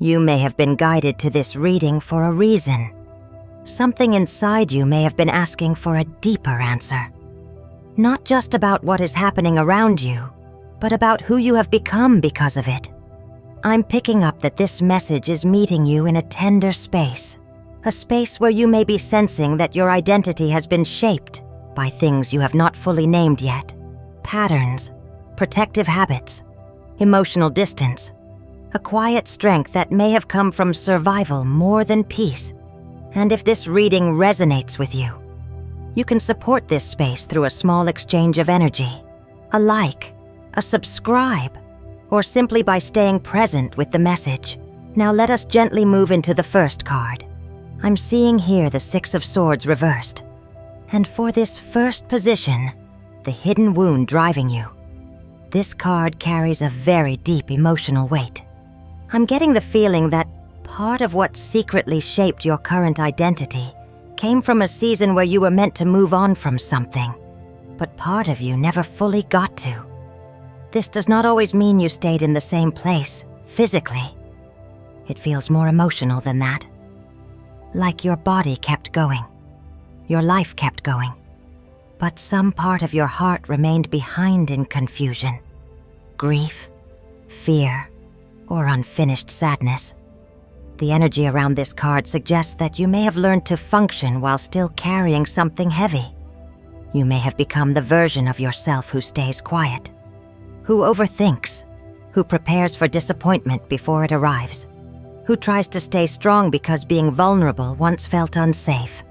You may have been guided to this reading for a reason. Something inside you may have been asking for a deeper answer. Not just about what is happening around you, but about who you have become because of it. I'm picking up that this message is meeting you in a tender space, a space where you may be sensing that your identity has been shaped by things you have not fully named yet. Patterns, protective habits, emotional distance, a quiet strength that may have come from survival more than peace. And if this reading resonates with you, you can support this space through a small exchange of energy, a like, a subscribe, or simply by staying present with the message. Now let us gently move into the first card. I'm seeing here the Six of Swords reversed. And for this first position, the hidden wound driving you. This card carries a very deep emotional weight. I'm getting the feeling that part of what secretly shaped your current identity came from a season where you were meant to move on from something, but part of you never fully got to. This does not always mean you stayed in the same place, physically. It feels more emotional than that. Like your body kept going. Your life kept going. But some part of your heart remained behind in confusion, grief, fear, or unfinished sadness. The energy around this card suggests that you may have learned to function while still carrying something heavy. You may have become the version of yourself who stays quiet, who overthinks, who prepares for disappointment before it arrives, who tries to stay strong because being vulnerable once felt unsafe.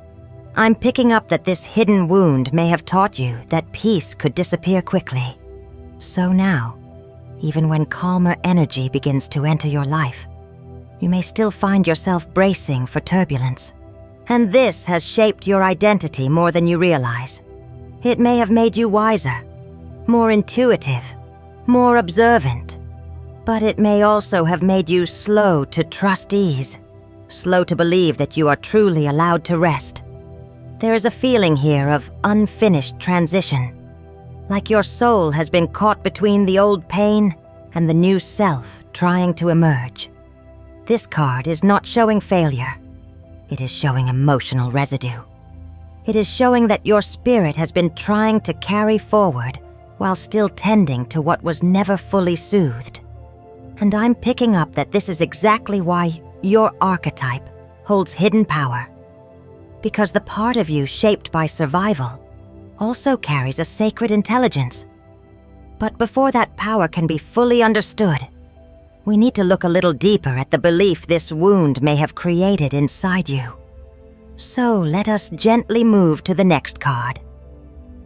I'm picking up that this hidden wound may have taught you that peace could disappear quickly. So now, even when calmer energy begins to enter your life, you may still find yourself bracing for turbulence. And this has shaped your identity more than you realize. It may have made you wiser, more intuitive, more observant. But it may also have made you slow to trust ease, slow to believe that you are truly allowed to rest. There is a feeling here of unfinished transition, like your soul has been caught between the old pain and the new self trying to emerge. This card is not showing failure. It is showing emotional residue. It is showing that your spirit has been trying to carry forward while still tending to what was never fully soothed. And I'm picking up that this is exactly why your archetype holds hidden power. Because the part of you shaped by survival also carries a sacred intelligence. But before that power can be fully understood, we need to look a little deeper at the belief this wound may have created inside you. So let us gently move to the next card.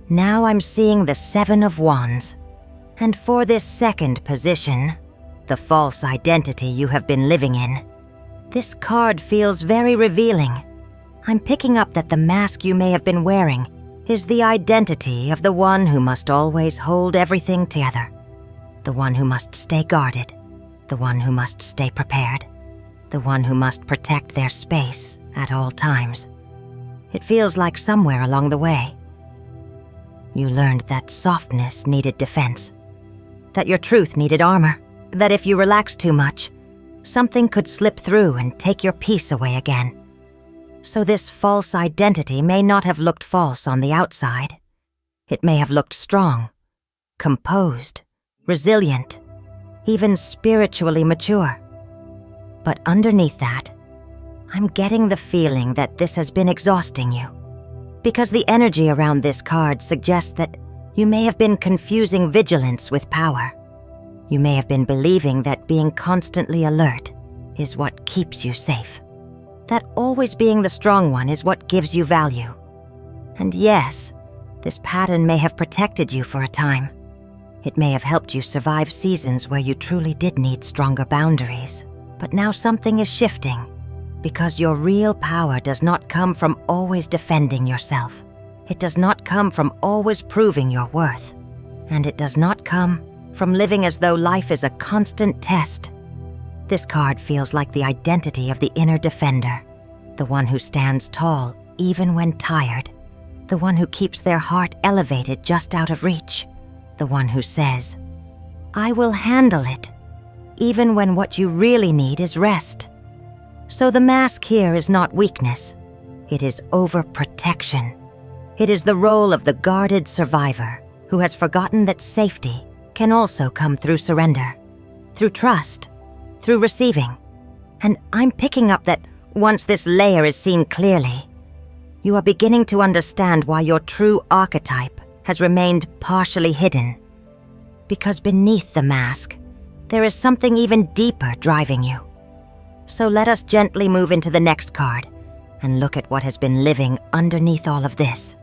Now I'm seeing the Seven of Wands. And for this second position, the false identity you have been living in, this card feels very revealing. I'm picking up that the mask you may have been wearing is the identity of the one who must always hold everything together, the one who must stay guarded, the one who must stay prepared, the one who must protect their space at all times. It feels like somewhere along the way, you learned that softness needed defense, that your truth needed armor, that if you relaxed too much, something could slip through and take your peace away again. So this false identity may not have looked false on the outside. It may have looked strong, composed, resilient, even spiritually mature. But underneath that, I'm getting the feeling that this has been exhausting you. Because the energy around this card suggests that you may have been confusing vigilance with power. You may have been believing that being constantly alert is what keeps you safe. That always being the strong one is what gives you value. And yes, this pattern may have protected you for a time. It may have helped you survive seasons where you truly did need stronger boundaries. But now something is shifting, because your real power does not come from always defending yourself. It does not come from always proving your worth. And it does not come from living as though life is a constant test. This card feels like the identity of the inner defender, the one who stands tall even when tired, the one who keeps their heart elevated just out of reach, the one who says, "I will handle it," even when what you really need is rest. So the mask here is not weakness. It is overprotection. It is the role of the guarded survivor who has forgotten that safety can also come through surrender, through trust, through receiving. And I'm picking up that once this layer is seen clearly, you are beginning to understand why your true archetype has remained partially hidden. Because beneath the mask, there is something even deeper driving you. So let us gently move into the next card and look at what has been living underneath all of this.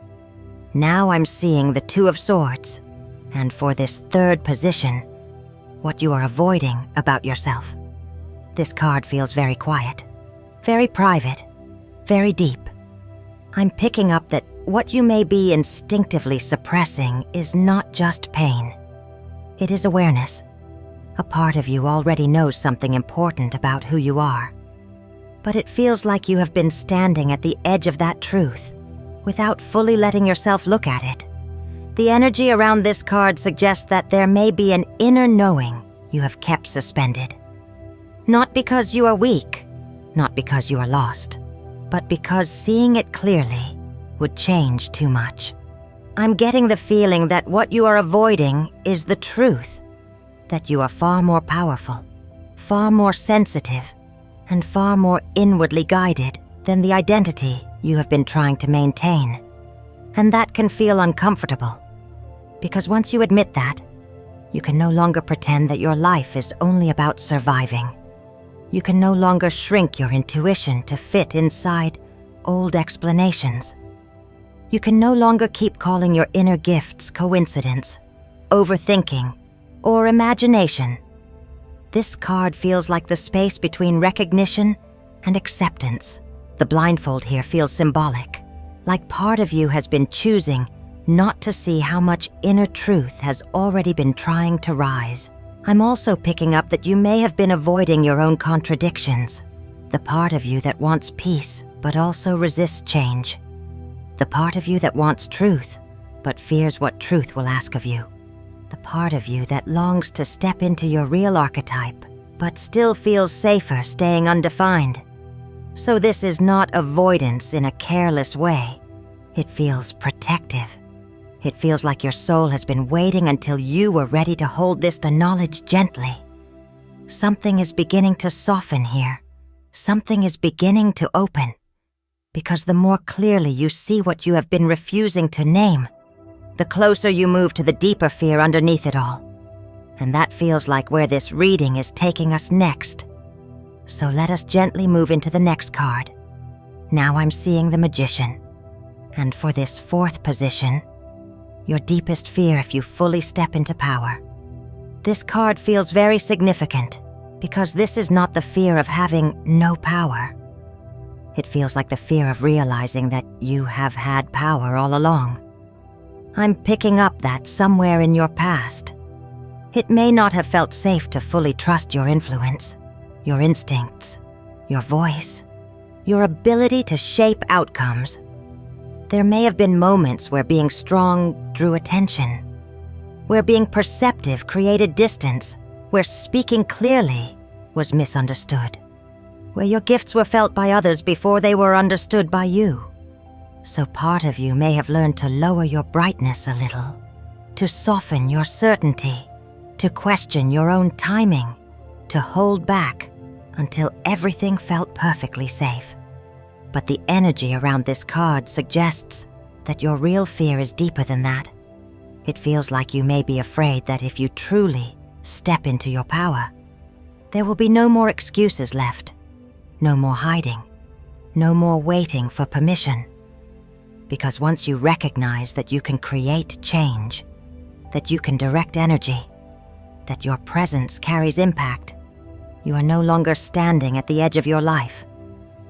Now I'm seeing the Two of Swords, and for this third position, what you are avoiding about yourself. This card feels very quiet, very private, very deep. I'm picking up that what you may be instinctively suppressing is not just pain. It is awareness. A part of you already knows something important about who you are. But it feels like you have been standing at the edge of that truth without fully letting yourself look at it. The energy around this card suggests that there may be an inner knowing you have kept suspended. Not because you are weak, not because you are lost, but because seeing it clearly would change too much. I'm getting the feeling that what you are avoiding is the truth, that you are far more powerful, far more sensitive, and far more inwardly guided than the identity you have been trying to maintain. And that can feel uncomfortable, because once you admit that, you can no longer pretend that your life is only about surviving. You can no longer shrink your intuition to fit inside old explanations. You can no longer keep calling your inner gifts coincidence, overthinking, or imagination. This card feels like the space between recognition and acceptance. The blindfold here feels symbolic, like part of you has been choosing not to see how much inner truth has already been trying to rise. I'm also picking up that you may have been avoiding your own contradictions, the part of you that wants peace but also resists change, the part of you that wants truth but fears what truth will ask of you, the part of you that longs to step into your real archetype but still feels safer staying undefined. So this is not avoidance in a careless way. It feels protective. It feels like your soul has been waiting until you were ready to hold this knowledge gently. Something is beginning to soften here. Something is beginning to open. Because the more clearly you see what you have been refusing to name, the closer you move to the deeper fear underneath it all. And that feels like where this reading is taking us next. So let us gently move into the next card. Now I'm seeing the Magician. And for this fourth position, your deepest fear if you fully step into power. This card feels very significant because this is not the fear of having no power. It feels like the fear of realizing that you have had power all along. I'm picking up that somewhere in your past. It may not have felt safe to fully trust your influence, your instincts, your voice, your ability to shape outcomes. There may have been moments where being strong drew attention, where being perceptive created distance, where speaking clearly was misunderstood, where your gifts were felt by others before they were understood by you. So part of you may have learned to lower your brightness a little, to soften your certainty, to question your own timing, to hold back until everything felt perfectly safe. But the energy around this card suggests that your real fear is deeper than that. It feels like you may be afraid that if you truly step into your power, there will be no more excuses left, no more hiding, no more waiting for permission. Because once you recognize that you can create change, that you can direct energy, that your presence carries impact, you are no longer standing at the edge of your life.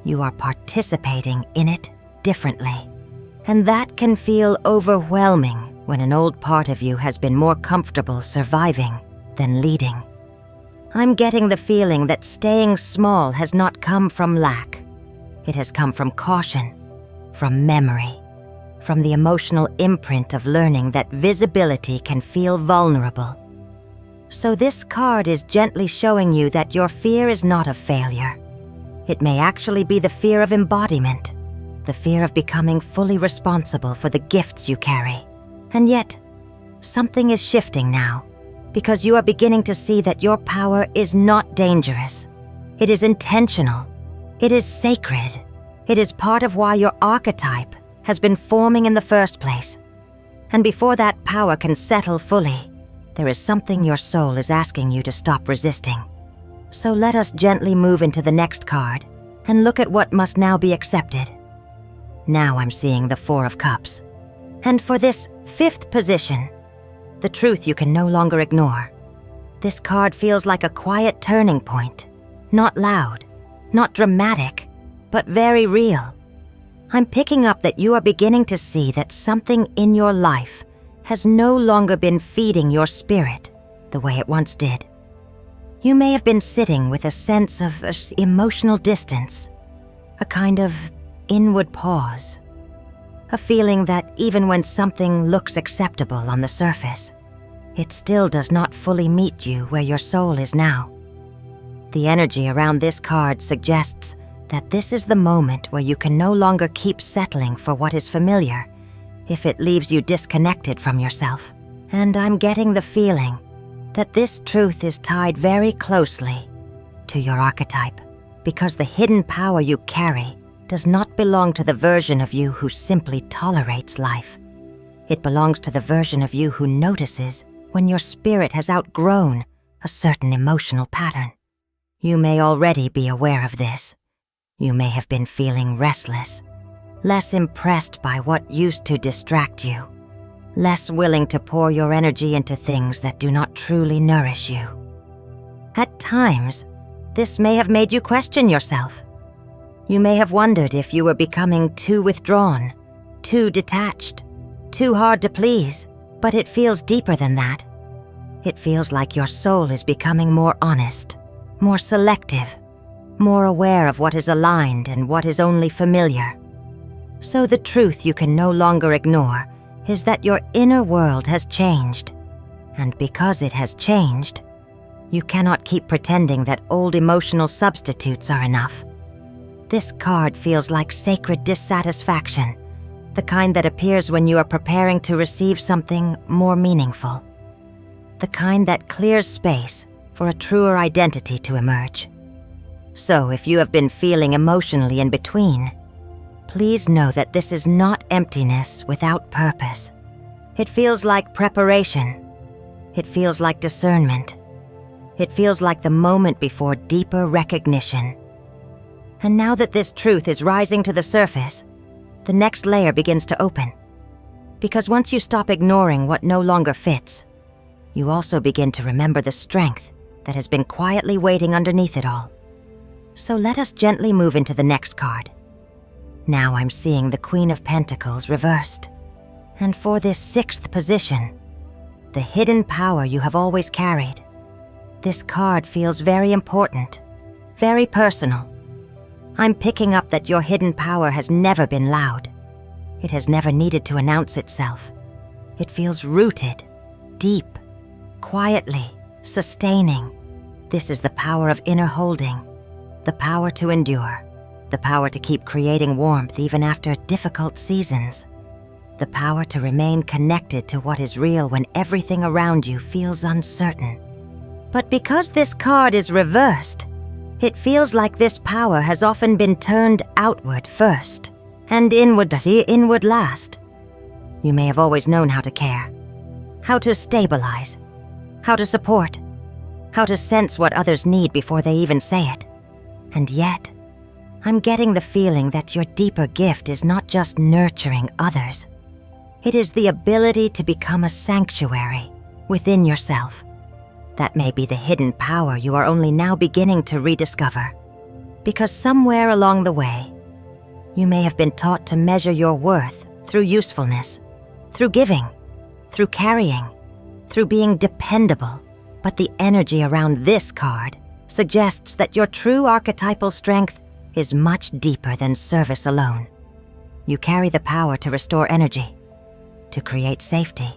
You are participating in it differently. And that can feel overwhelming when an old part of you has been more comfortable surviving than leading. I'm getting the feeling that staying small has not come from lack. It has come from caution, from memory, from the emotional imprint of learning that visibility can feel vulnerable. So this card is gently showing you that your fear is not of failure. It may actually be the fear of embodiment, the fear of becoming fully responsible for the gifts you carry. And yet, something is shifting now, because you are beginning to see that your power is not dangerous. It is intentional. It is sacred. It is part of why your archetype has been forming in the first place. And before that power can settle fully, there is something your soul is asking you to stop resisting. So let us gently move into the next card and look at what must now be accepted. Now I'm seeing the Four of Cups. And for this fifth position, the truth you can no longer ignore. This card feels like a quiet turning point. Not loud, not dramatic, but very real. I'm picking up that you are beginning to see that something in your life has no longer been feeding your spirit the way it once did. You may have been sitting with a sense of emotional distance, a kind of inward pause, a feeling that even when something looks acceptable on the surface, it still does not fully meet you where your soul is now. The energy around this card suggests that this is the moment where you can no longer keep settling for what is familiar if it leaves you disconnected from yourself. And I'm getting the feeling that this truth is tied very closely to your archetype, because the hidden power you carry does not belong to the version of you who simply tolerates life. It belongs to the version of you who notices when your spirit has outgrown a certain emotional pattern. You may already be aware of this. You may have been feeling restless, less impressed by what used to distract you, less willing to pour your energy into things that do not truly nourish you. At times, this may have made you question yourself. You may have wondered if you were becoming too withdrawn, too detached, too hard to please, but it feels deeper than that. It feels like your soul is becoming more honest, more selective, more aware of what is aligned and what is only familiar. So the truth you can no longer ignore is that your inner world has changed. And because it has changed, you cannot keep pretending that old emotional substitutes are enough. This card feels like sacred dissatisfaction, the kind that appears when you are preparing to receive something more meaningful. The kind that clears space for a truer identity to emerge. So if you have been feeling emotionally in between, please know that this is not emptiness without purpose. It feels like preparation. It feels like discernment. It feels like the moment before deeper recognition. And now that this truth is rising to the surface, the next layer begins to open. Because once you stop ignoring what no longer fits, you also begin to remember the strength that has been quietly waiting underneath it all. So let us gently move into the next card. Now I'm seeing the Queen of Pentacles reversed. And for this sixth position, the hidden power you have always carried, this card feels very important, very personal. I'm picking up that your hidden power has never been loud. It has never needed to announce itself. It feels rooted, deep, quietly, sustaining. This is the power of inner holding, the power to endure, the power to keep creating warmth even after difficult seasons, the power to remain connected to what is real when everything around you feels uncertain. But because this card is reversed, it feels like this power has often been turned outward first and inward last. You may have always known how to care, how to stabilize, how to support, how to sense what others need before they even say it. And yet, I'm getting the feeling that your deeper gift is not just nurturing others. It is the ability to become a sanctuary within yourself. That may be the hidden power you are only now beginning to rediscover. Because somewhere along the way, you may have been taught to measure your worth through usefulness, through giving, through carrying, through being dependable. But the energy around this card suggests that your true archetypal strength is much deeper than service alone. You carry the power to restore energy, to create safety,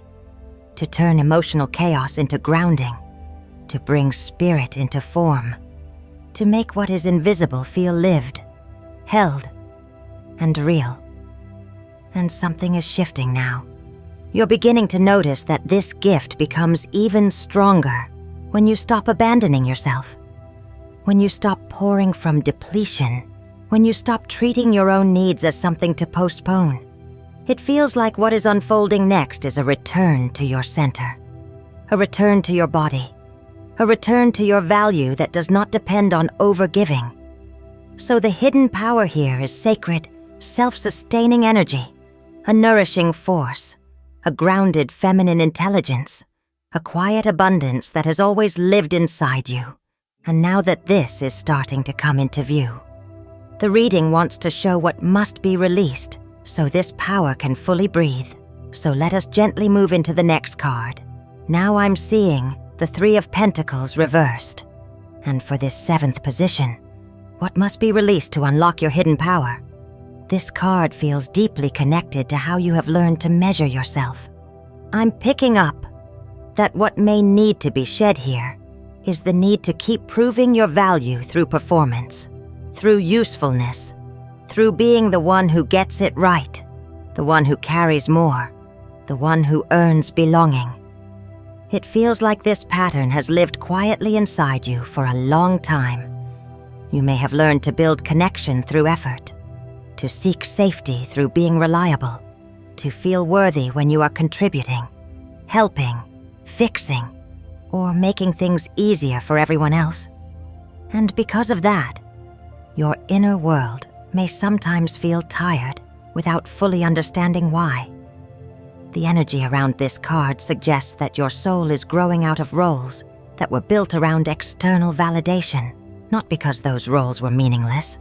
to turn emotional chaos into grounding. to bring spirit into form, to make what is invisible feel lived, held, and real. And something is shifting now. You're beginning to notice that this gift becomes even stronger when you stop abandoning yourself, when you stop pouring from depletion, when you stop treating your own needs as something to postpone. It feels like what is unfolding next is a return to your center, a return to your body, a return to your value that does not depend on overgiving. So the hidden power here is sacred, self-sustaining energy, a nourishing force, a grounded feminine intelligence, a quiet abundance that has always lived inside you, and now that this is starting to come into view. The reading wants to show what must be released so this power can fully breathe. So let us gently move into the next card. Now I'm seeing the Three of Pentacles reversed. And for this 7th position, what must be released to unlock your hidden power? This card feels deeply connected to how you have learned to measure yourself. I'm picking up that what may need to be shed here is the need to keep proving your value through performance, through usefulness, through being the one who gets it right, the one who carries more, the one who earns belonging. It feels like this pattern has lived quietly inside you for a long time. You may have learned to build connection through effort, to seek safety through being reliable, to feel worthy when you are contributing, helping, fixing, or making things easier for everyone else. And because of that, your inner world may sometimes feel tired without fully understanding why. The energy around this card suggests that your soul is growing out of roles that were built around external validation, not because those roles were meaningless,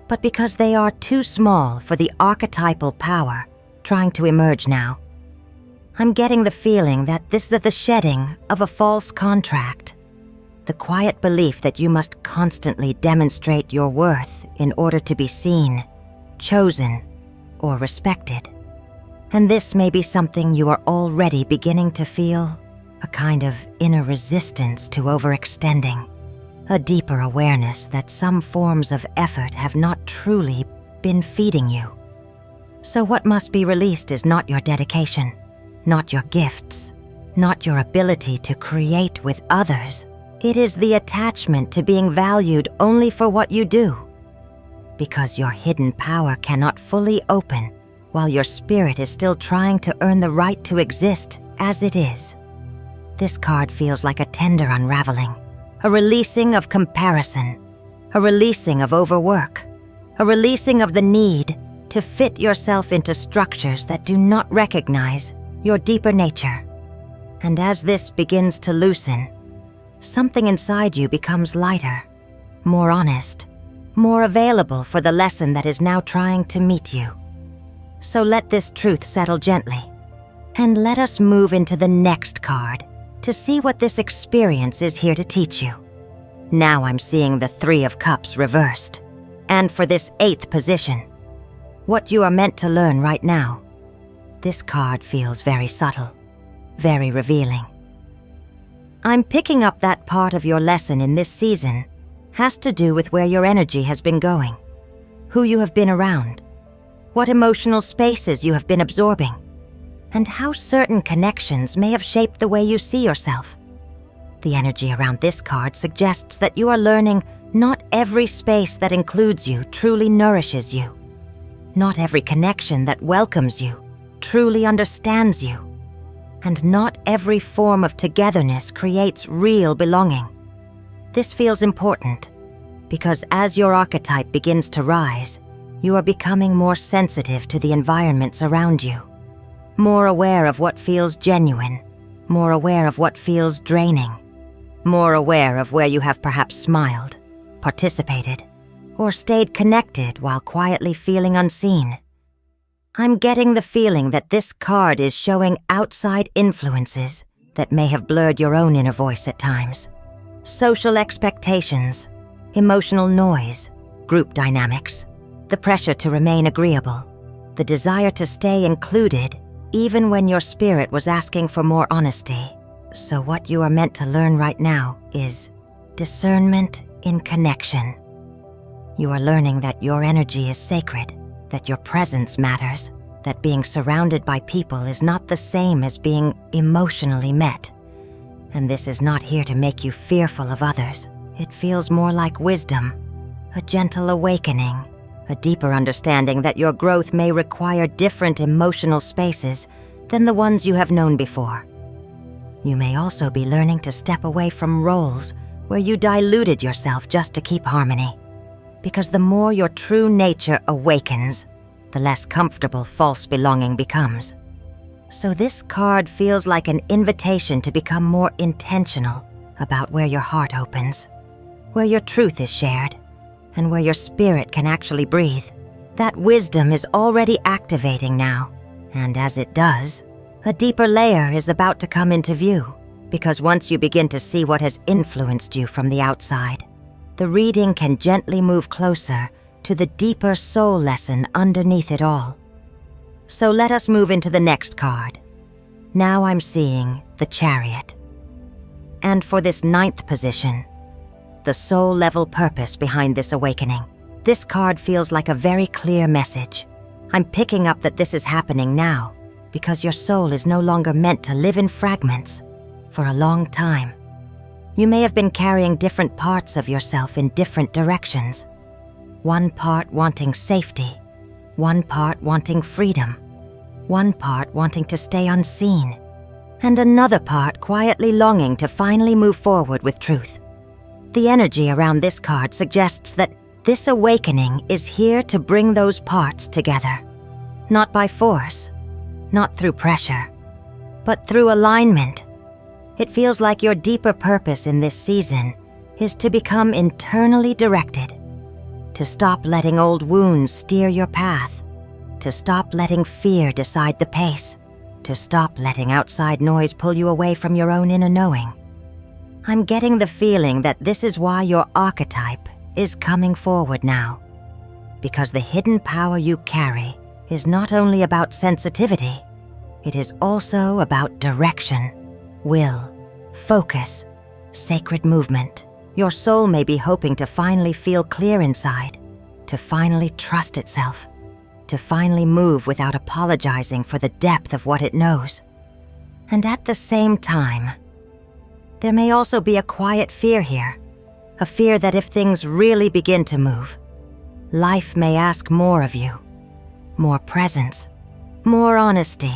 but because they are too small for the archetypal power trying to emerge now. I'm getting the feeling that this is the shedding of a false contract, the quiet belief that you must constantly demonstrate your worth in order to be seen, chosen, or respected. And this may be something you are already beginning to feel, a kind of inner resistance to overextending, a deeper awareness that some forms of effort have not truly been feeding you. So what must be released is not your dedication, not your gifts, not your ability to create with others. It is the attachment to being valued only for what you do. Because your hidden power cannot fully open while your spirit is still trying to earn the right to exist as it is. This card feels like a tender unraveling, a releasing of comparison, a releasing of overwork, a releasing of the need to fit yourself into structures that do not recognize your deeper nature. And as this begins to loosen, something inside you becomes lighter, more honest, more available for the lesson that is now trying to meet you. So let this truth settle gently, and let us move into the next card to see what this experience is here to teach you. Now I'm seeing the Three of Cups reversed, and for this 8th position, what you are meant to learn right now. This card feels very subtle, very revealing. I'm picking up that part of your lesson in this season has to do with where your energy has been going, who you have been around, what emotional spaces you have been absorbing, and how certain connections may have shaped the way you see yourself. The energy around this card suggests that you are learning not every space that includes you truly nourishes you. Not every connection that welcomes you truly understands you. And not every form of togetherness creates real belonging. This feels important because as your archetype begins to rise, you are becoming more sensitive to the environments around you, more aware of what feels genuine, more aware of what feels draining, more aware of where you have perhaps smiled, participated, or stayed connected while quietly feeling unseen. I'm getting the feeling that this card is showing outside influences that may have blurred your own inner voice at times. Social expectations, emotional noise, group dynamics, the pressure to remain agreeable, the desire to stay included even when your spirit was asking for more honesty. So what you are meant to learn right now is discernment in connection. You are learning that your energy is sacred, that your presence matters, that being surrounded by people is not the same as being emotionally met. And this is not here to make you fearful of others. It feels more like wisdom, a gentle awakening, a deeper understanding that your growth may require different emotional spaces than the ones you have known before. You may also be learning to step away from roles where you diluted yourself just to keep harmony. Because the more your true nature awakens, the less comfortable false belonging becomes. So this card feels like an invitation to become more intentional about where your heart opens, where your truth is shared, and where your spirit can actually breathe. That wisdom is already activating now, and as it does, a deeper layer is about to come into view, because once you begin to see what has influenced you from the outside, the reading can gently move closer to the deeper soul lesson underneath it all. So let us move into the next card. Now I'm seeing the Chariot. And for this 9th position, the soul-level purpose behind this awakening, this card feels like a very clear message. I'm picking up that this is happening now because your soul is no longer meant to live in fragments for a long time. You may have been carrying different parts of yourself in different directions. One part wanting safety, one part wanting freedom, one part wanting to stay unseen, and another part quietly longing to finally move forward with truth. The energy around this card suggests that this awakening is here to bring those parts together. Not by force, not through pressure, but through alignment. It feels like your deeper purpose in this season is to become internally directed, to stop letting old wounds steer your path, to stop letting fear decide the pace, to stop letting outside noise pull you away from your own inner knowing. I'm getting the feeling that this is why your archetype is coming forward now, because the hidden power you carry is not only about sensitivity, it is also about direction, will, focus, sacred movement. Your soul may be hoping to finally feel clear inside, to finally trust itself, to finally move without apologizing for the depth of what it knows. And at the same time, there may also be a quiet fear here, a fear that if things really begin to move, life may ask more of you, more presence, more honesty,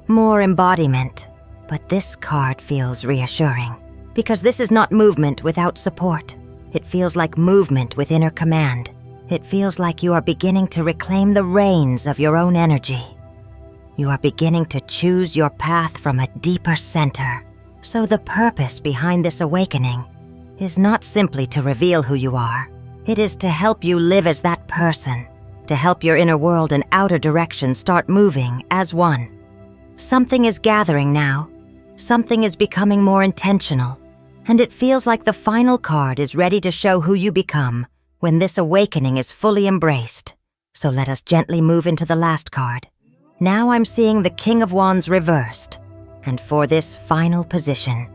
more embodiment. But this card feels reassuring, because this is not movement without support. It feels like movement with inner command. It feels like you are beginning to reclaim the reins of your own energy. You are beginning to choose your path from a deeper center. So the purpose behind this awakening is not simply to reveal who you are. It is to help you live as that person, to help your inner world and outer direction start moving as one. Something is gathering now. Something is becoming more intentional. And it feels like the final card is ready to show who you become when this awakening is fully embraced. So let us gently move into the last card. Now I'm seeing the King of Wands reversed. And for this final position,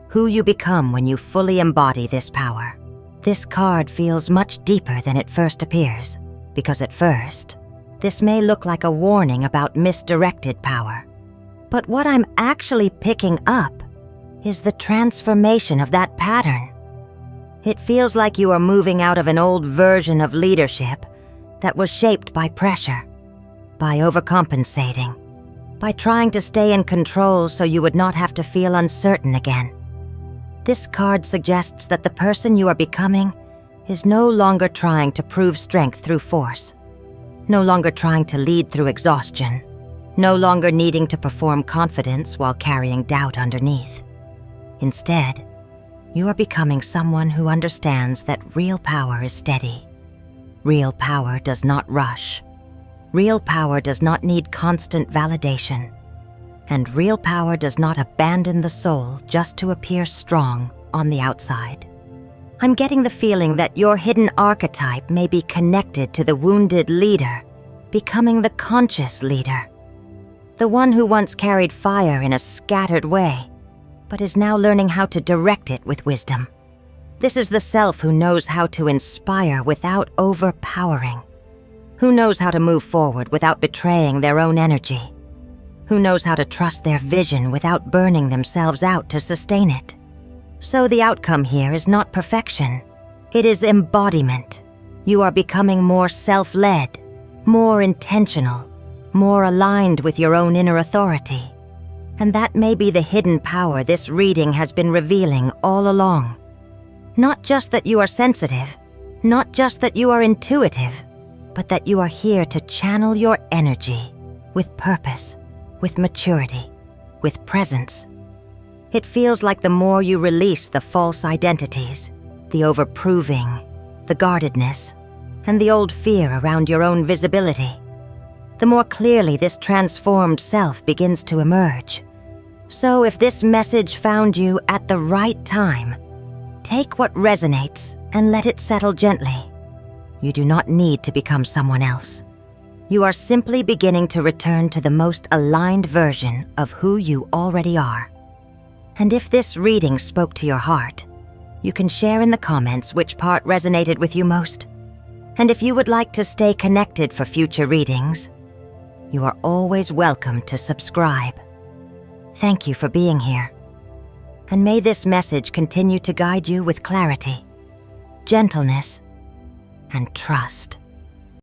who you become when you fully embody this power. This card feels much deeper than it first appears, because at first, this may look like a warning about misdirected power. But what I'm actually picking up is the transformation of that pattern. It feels like you are moving out of an old version of leadership that was shaped by pressure, by overcompensating, by trying to stay in control so you would not have to feel uncertain again. This card suggests that the person you are becoming is no longer trying to prove strength through force, no longer trying to lead through exhaustion, no longer needing to perform confidence while carrying doubt underneath. Instead, you are becoming someone who understands that real power is steady. Real power does not rush. Real power does not need constant validation. And real power does not abandon the soul just to appear strong on the outside. I'm getting the feeling that your hidden archetype may be connected to the wounded leader, becoming the conscious leader. The one who once carried fire in a scattered way, but is now learning how to direct it with wisdom. This is the self who knows how to inspire without overpowering, who knows how to move forward without betraying their own energy, who knows how to trust their vision without burning themselves out to sustain it. So the outcome here is not perfection, it is embodiment. You are becoming more self-led, more intentional, more aligned with your own inner authority. And that may be the hidden power this reading has been revealing all along. Not just that you are sensitive, not just that you are intuitive, but that you are here to channel your energy with purpose, with maturity, with presence. It feels like the more you release the false identities, the overproving, the guardedness, and the old fear around your own visibility, the more clearly this transformed self begins to emerge. So if this message found you at the right time, take what resonates and let it settle gently. You do not need to become someone else. You are simply beginning to return to the most aligned version of who you already are. And if this reading spoke to your heart, you can share in the comments which part resonated with you most. And if you would like to stay connected for future readings, you are always welcome to subscribe. Thank you for being here. And may this message continue to guide you with clarity, gentleness, and trust.